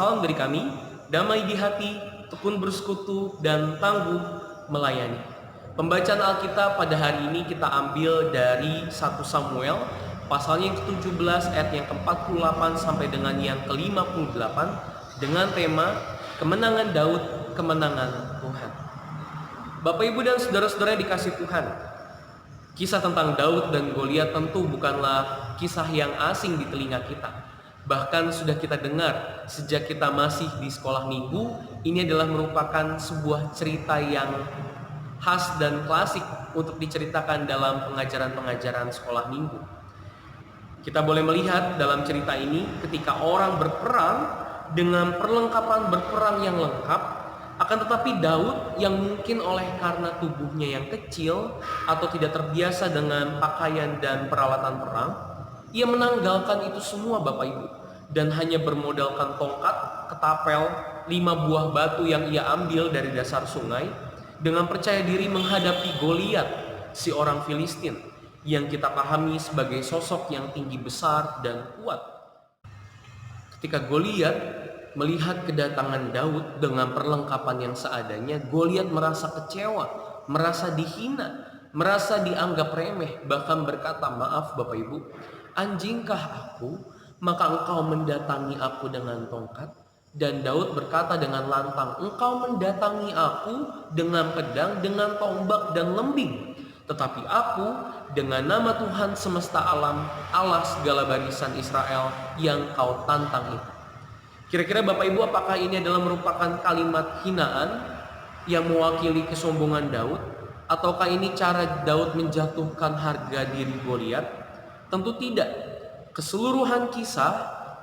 salam dari kami, damai di hati, tekun bersekutu, dan tangguh melayani. Pembacaan Alkitab pada hari ini kita ambil dari 1 Samuel, pasalnya yang ke-17 ayat yang ke-48 sampai dengan yang ke-58 dengan tema kemenangan Daud, kemenangan Tuhan. Bapak, Ibu, dan saudara-saudara yang dikasih Tuhan, kisah tentang Daud dan Goliat tentu bukanlah kisah yang asing di telinga kita. Bahkan sudah kita dengar sejak kita masih di sekolah minggu. Ini adalah merupakan sebuah cerita yang khas dan klasik untuk diceritakan dalam pengajaran-pengajaran sekolah minggu. Kita boleh melihat dalam cerita ini ketika orang berperang dengan perlengkapan berperang yang lengkap, akan tetapi Daud yang mungkin oleh karena tubuhnya yang kecil atau tidak terbiasa dengan pakaian dan peralatan perang, ia menanggalkan itu semua, Bapak Ibu, dan hanya bermodalkan tongkat, ketapel, 5 buah batu yang ia ambil dari dasar sungai, dengan percaya diri menghadapi Goliat, si orang Filistin, yang kita pahami sebagai sosok yang tinggi besar dan kuat. Ketika Goliat melihat kedatangan Daud dengan perlengkapan yang seadanya, Goliat merasa kecewa, merasa dihina, merasa dianggap remeh, bahkan berkata, "Maaf Bapak Ibu, anjingkah aku, maka engkau mendatangi aku dengan tongkat?" Dan Daud berkata dengan lantang, "Engkau mendatangi aku dengan pedang, dengan tombak dan lembing. Tetapi aku dengan nama Tuhan semesta alam, Allah segala barisan Israel yang kau tantang itu." Kira-kira Bapak Ibu, apakah ini adalah merupakan kalimat hinaan yang mewakili kesombongan Daud? Ataukah ini cara Daud menjatuhkan harga diri Goliat? Tentu tidak. Keseluruhan kisah,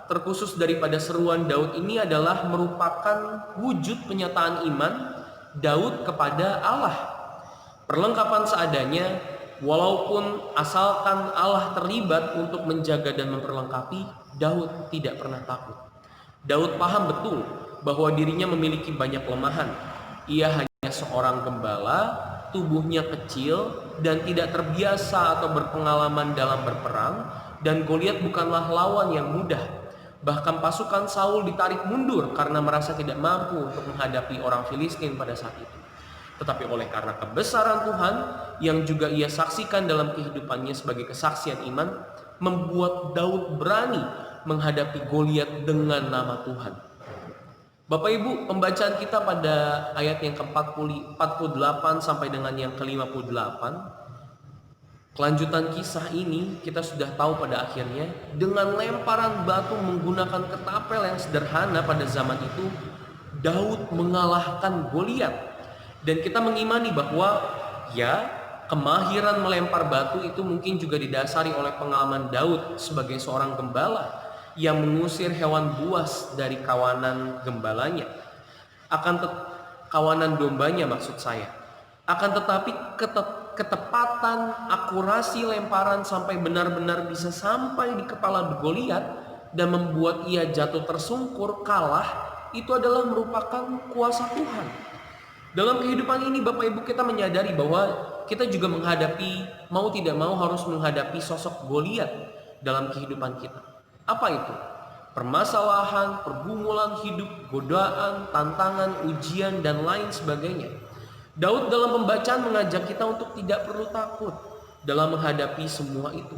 terkhusus daripada seruan Daud ini, adalah merupakan wujud penyataan iman Daud kepada Allah. Perlengkapan seadanya, walaupun asalkan Allah terlibat untuk menjaga dan memperlengkapi, Daud tidak pernah takut. Daud paham betul bahwa dirinya memiliki banyak kelemahan. Ia hanya seorang gembala, tubuhnya kecil dan tidak terbiasa atau berpengalaman dalam berperang, dan Goliat bukanlah lawan yang mudah. Bahkan pasukan Saul ditarik mundur karena merasa tidak mampu untuk menghadapi orang Filistin pada saat itu. Tetapi oleh karena kebesaran Tuhan yang juga ia saksikan dalam kehidupannya sebagai kesaksian iman, membuat Daud berani menghadapi Goliat dengan nama Tuhan. Bapak Ibu, pembacaan kita pada ayat yang ke-48 sampai dengan yang ke-58, kelanjutan kisah ini kita sudah tahu pada akhirnya dengan lemparan batu menggunakan ketapel yang sederhana pada zaman itu, Daud mengalahkan Goliat. Dan kita mengimani bahwa ya, kemahiran melempar batu itu mungkin juga didasari oleh pengalaman Daud sebagai seorang gembala yang mengusir hewan buas dari kawanan gembalanya, kawanan dombanya maksud saya. Akan tetapi ketepatan, akurasi lemparan sampai benar-benar bisa sampai di kepala Goliat dan membuat ia jatuh tersungkur, kalah, itu adalah merupakan kuasa Tuhan. Dalam kehidupan ini Bapak Ibu, kita menyadari bahwa kita juga menghadapi, mau tidak mau harus menghadapi sosok Goliat dalam kehidupan kita. Apa itu? Permasalahan, pergumulan hidup, godaan, tantangan, ujian, dan lain sebagainya. Daud dalam pembacaan mengajak kita untuk tidak perlu takut dalam menghadapi semua itu.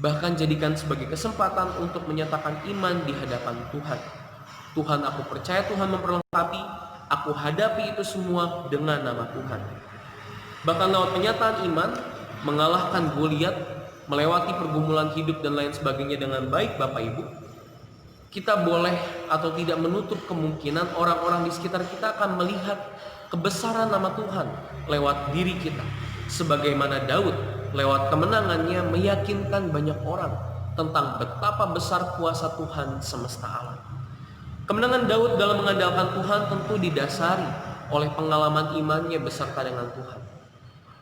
Bahkan jadikan sebagai kesempatan untuk menyatakan iman di hadapan Tuhan. Tuhan, aku percaya Tuhan memperlengkapi, aku hadapi itu semua dengan nama Tuhan. Bahkan lewat penyataan iman, mengalahkan Goliat, melewati pergumulan hidup dan lain sebagainya dengan baik, Bapak Ibu, kita boleh atau tidak menutup kemungkinan orang-orang di sekitar kita akan melihat kebesaran nama Tuhan lewat diri kita. Sebagaimana Daud lewat kemenangannya meyakinkan banyak orang tentang betapa besar kuasa Tuhan semesta alam. Kemenangan Daud dalam mengandalkan Tuhan tentu didasari oleh pengalaman imannya beserta dengan Tuhan.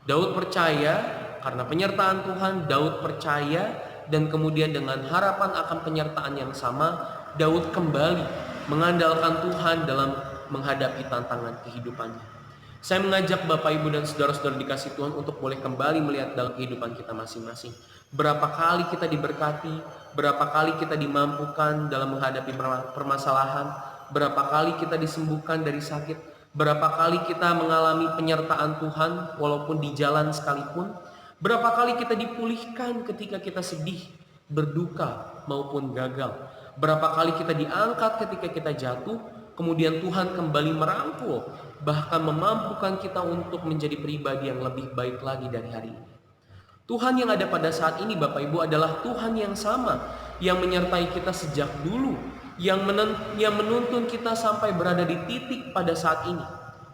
Daud percaya. Karena penyertaan Tuhan, Daud percaya, dan kemudian dengan harapan akan penyertaan yang sama, Daud kembali mengandalkan Tuhan dalam menghadapi tantangan kehidupannya. Saya mengajak Bapak Ibu dan saudara-saudara dikasih Tuhan untuk boleh kembali melihat dalam kehidupan kita masing-masing. Berapa kali kita diberkati, berapa kali kita dimampukan dalam menghadapi permasalahan, Berapa kali kita disembuhkan dari sakit, berapa kali kita mengalami penyertaan Tuhan walaupun di jalan sekalipun, berapa kali kita dipulihkan ketika kita sedih, berduka maupun gagal, berapa kali kita diangkat ketika kita jatuh, kemudian Tuhan kembali merangkul, bahkan memampukan kita untuk menjadi pribadi yang lebih baik lagi dari hari ini. Tuhan yang ada pada saat ini Bapak Ibu adalah Tuhan yang sama, yang menyertai kita sejak dulu, yang menuntun kita sampai berada di titik pada saat ini.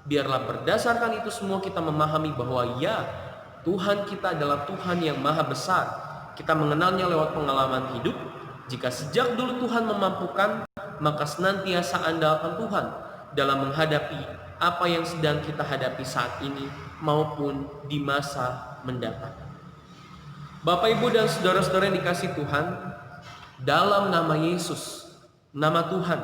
Biarlah berdasarkan itu semua kita memahami bahwa ya, Tuhan kita adalah Tuhan yang maha besar. Kita mengenalnya lewat pengalaman hidup. Jika sejak dulu Tuhan memampukan, maka senantiasa andalkan Tuhan dalam menghadapi apa yang sedang kita hadapi saat ini maupun di masa mendatang. Bapak, Ibu, dan saudara-saudara yang dikasihi Tuhan, dalam nama Yesus, nama Tuhan,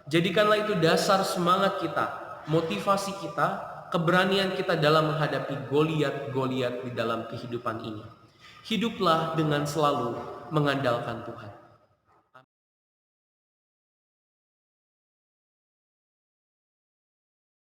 jadikanlah itu dasar semangat kita, motivasi kita, keberanian kita dalam menghadapi Goliat-Goliat di dalam kehidupan ini. Hiduplah dengan selalu mengandalkan Tuhan.